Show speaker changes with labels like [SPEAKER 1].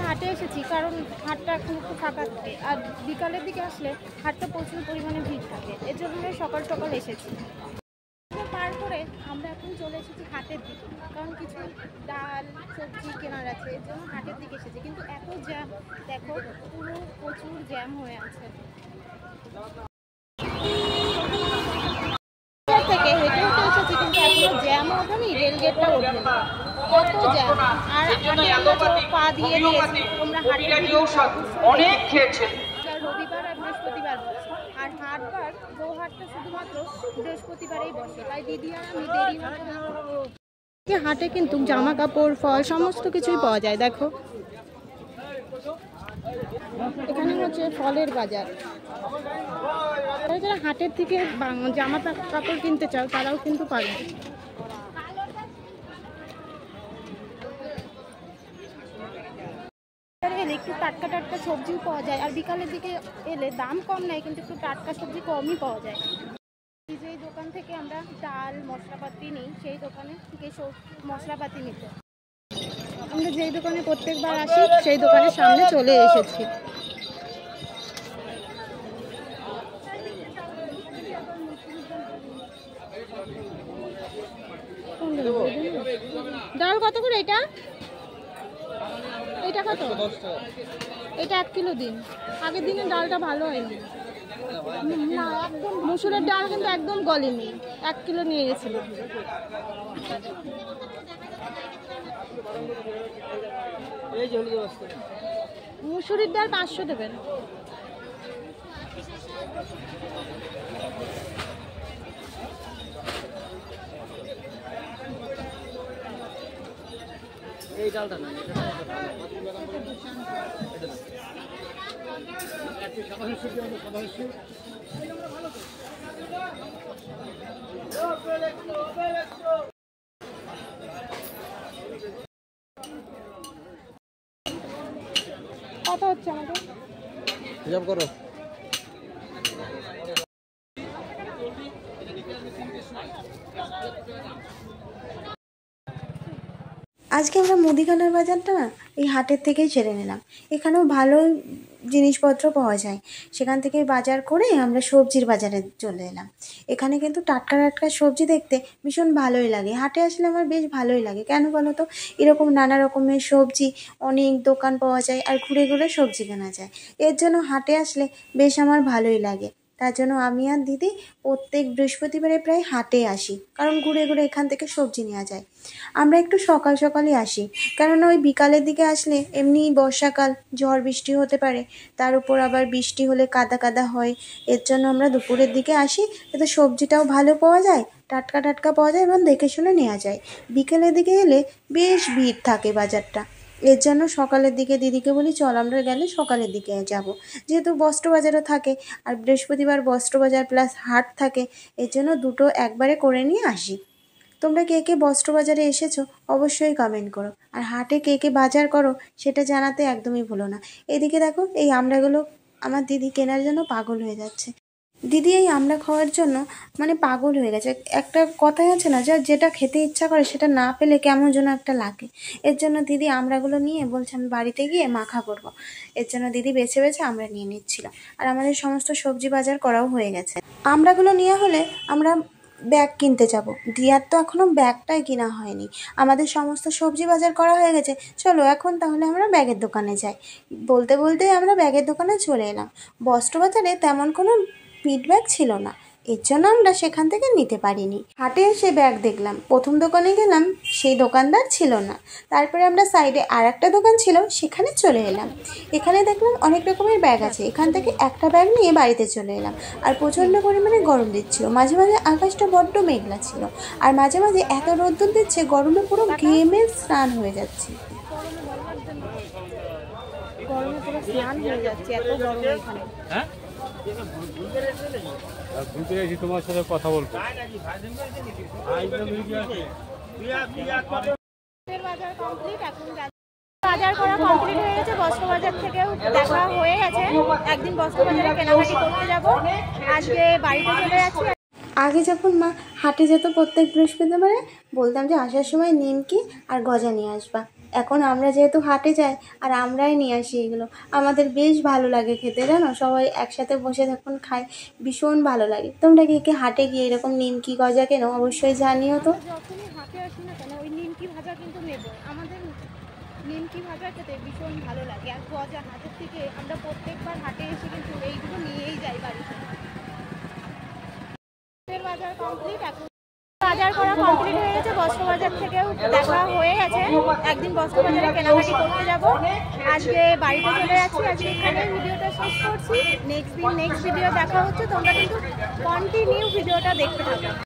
[SPEAKER 1] হাটে এসেছি কারণ হাটটা এখন একটু ফাঁকা থাকে, আর বিকালের দিকে আসলে হাটটা প্রচুর পরিমাণে ভিড় থাকে, এর জন্য সকাল সকাল এসেছি। পার করে আমরা এখন চলে এসেছি হাটের দিকে, কারণ কিছু ডাল সবজি কেনার আছে, এর জন্য হাটের দিকে এসেছি। কিন্তু এত জ্যাম, দেখো পুরো প্রচুর জ্যাম হয়ে আছে। থেকে হেঁটে হেঁটে এসেছি, কিন্তু এখনো জ্যাম ওঠেনি, রেলগেটটা ওঠেনি, কত জ্যাম। আর হাটে আমরা তো পা দিয়ে দিয়েছি, তোমরা হাটে অনেক খেয়েছেন। রবিবার আর বৃহস্পতিবার বসে, আর হাটবার গৌহাটটা শুধুমাত্র বৃহস্পতিবারেই বসে, তাই দিদি আর আমি দেরি হচ্ছে। হাটে কিন্তু জামা কাপড়, ফল সমস্ত কিছুই পাওয়া যায়। দেখো এখানে হচ্ছে ফলের বাজার। যারা হাটের থেকে জামা কাপড় কিনতে চাও তারাও কিন্তু পাবে। এলে একটু টাটকা টাটকা সবজিও পাওয়া যায়, আর বিকালের দিকে এলে দাম কম নেয়, কিন্তু একটু টাটকা সবজি কমই পাওয়া যায়। যেই দোকান থেকে আমরা ডাল মশলাপাতি নিই, সেই দোকানে থেকে সব মশলাপাতি নিতে আমরা যেই দোকানে প্রত্যেকবার আসি সেই দোকানের সামনে চলে এসেছি। ডাল কত করে এটা? এটা কত? এটা 1 কিলো দিন। আগের দিনে ডালটা ভালো হয়নি না, একদম মুসুরের ডাল কিন্তু একদম গলেনি, 1 কিলো নিয়ে গেছিল। মুসুরির ডাল 500 দেবেন।
[SPEAKER 2] এই ডালটা না,
[SPEAKER 1] কত হচ্ছে আমাদের
[SPEAKER 2] হিসাব করো।
[SPEAKER 3] আজকে আমরা মুদিখানার বাজারটা না এই হাটের থেকেই ছেড়ে নিলাম। এখানেও ভালো জিনিসপত্র পাওয়া যায়, সেখান থেকে বাজার করে আমরা সবজির বাজারে চলে এলাম। এখানে কিন্তু টাটকা টাটকা সবজি দেখতে ভীষণ ভালোই লাগে। হাটে আসলে আমার বেশ ভালোই লাগে, কেন বলো তো? এরকম নানা রকমের সবজি অনেক দোকান পাওয়া যায়, আর ঘুরে ঘুরে সবজি কেনা যায়। এর জন্য হাটে আসলে বেশ আমার ভালোই লাগে। তার জন্য আমি আর দিদি প্রত্যেক বৃহস্পতিবারে প্রায় হাটে আসি, কারণ ঘুরে ঘুরে এখান থেকে সবজি নেওয়া যায়। আমরা একটু সকাল সকালই আসি, কেননা ওই বিকালের দিকে আসলে এমনি বর্ষাকাল, ঝড় বৃষ্টি হতে পারে, তার উপর আবার বৃষ্টি হলে কাদা কাদা হয়। এর জন্য আমরা দুপুরের দিকে আসি, যাতে সবজিটাও ভালো পাওয়া যায়, টাটকা টাটকা পাওয়া যায় এবং দেখে শুনে নেওয়া যায়। বিকেলের দিকে এলে বেশ ভিড় থাকে বাজারটা, এর জন্য সকালের দিকে দিদিকে বলি চল আমরা গেলে সকালের দিকে যাব, যেহেতু বস্ত্র বাজারও থাকে, আর বৃহস্পতিবার বস্ত্র বাজার প্লাস হাট থাকে, এর জন্য দুটো একবারে করে নিয়ে আসি। তোমরা কে কে বস্ত্র বাজারে এসেছো অবশ্যই কমেন্ট করো, আর হাটে কে কে বাজার করো সেটা জানাতে একদমই ভুলো না। এদিকে দেখো এই আমড়াগুলো আমার দিদি কেনার জন্য পাগল হয়ে যাচ্ছে। দিদি এই আমড়া খাওয়ার জন্য মানে পাগল হয়ে গেছে। একটা কথাই আছে না, যেটা খেতে ইচ্ছা করে সেটা না পেলে কেমন যেন একটা লাগে। এর জন্য দিদি আমড়াগুলো নিয়ে বলছে আমি বাড়িতে গিয়ে মাখা করবো। এর জন্য দিদি বেছে বেছে আমড়া নিয়ে নিচ্ছিল, আর আমাদের সমস্ত সবজি বাজার করাও হয়ে গেছে। আমড়াগুলো নেওয়া হলে আমরা ব্যাগ কিনতে যাব। দিয়ার তো এখনো ব্যাগটাই কিনা হয়নি, আমাদের সমস্ত সবজি বাজার করা হয়ে গেছে। চলো এখন তাহলে আমরা ব্যাগের দোকানে যাই। বলতে বলতেই আমরা ব্যাগের দোকানে চলে এলাম। বস্ত্র বাজারে তেমন কোনো পিট ব্যাগ ছিল না, এর জন্য আমরা সেখান থেকে নিতে পারিনি। হাটে এসে ব্যাগ দেখলাম, প্রথম দোকানে গেলাম, সেই দোকানদার ছিল না। তারপরে আমরা সাইডে আর একটা দোকান ছিল, সেখানে চলে এলাম। এখানে দেখলাম অনেক রকমের ব্যাগ আছে, এখান থেকে একটা ব্যাগ নিয়ে বাড়িতে চলে এলাম। আর প্রচণ্ড পরিমাণে গরম দিচ্ছিল, মাঝে মাঝে আকাশটা বড্ড মেঘলা ছিল, আর মাঝে মাঝে এত রোদ্দুর দিচ্ছে গরমে পুরো ঘেমে স্নান হয়ে যাচ্ছে।
[SPEAKER 1] গরমে পুরো স্নান হয়ে যাচ্ছে, এত গরম এখানে।
[SPEAKER 2] তোমার সাথে কথা বলবো।
[SPEAKER 1] বাজার করা কমপ্লিট হয়ে গেছে, বস্ত্র বাজার থেকেও দেখা হয়ে গেছে। একদিন বস্ত্র বাজারে কেনাকাটি করতে যাব, আজকে বাড়িতে চলে যাচ্ছি।
[SPEAKER 3] আগে যখন মা হাটে যেত প্রত্যেক বৃহস্পতিবারে, বলতাম যে আসার সময় নিমকি আর গজা নিয়ে আসবা, এখন আমরা যেহেতু হাটে যাই আর আমরাই নিয়ে আসি এগুলো, আমাদের বেশ ভালো লাগে খেতে, জানো, সবাই একসাথে বসে যখন খাই ভীষণ ভালো লাগে। তোমরা কি হাটে গিয়ে এরকম নিমকি গজা কেনো? অবশ্যই জানিও তো।
[SPEAKER 1] যখনই হাটে আসি না কেন ওই নিমকি ভাজা কিন্তু নেব। আমাদের নিমকি ভাজা খেতে ভীষণ ভালো লাগে, আর গজা হাটের থেকে আমরা প্রত্যেকবার হাটে এসে কিন্তু এইগুলো নিয়েই যাই বাড়িতে। বাজার কমপ্লিট, এখন বাজার করা কমপ্লিট হয়ে গেছে। বস্ত্র বাজার থেকেও দেখা হয়ে গেছে। একদিন বস্ত্র বাজারে কেনাকাটি করতে যাব। আজকে বাড়িতে চলে যাচ্ছি। আজকে এখানে ভিডিওটা শেষ করছি। নেক্সট ভিডিও দেখা হচ্ছে। তোমরা কিন্তু কন্টিনিউ ভিডিওটা দেখতে থাকো।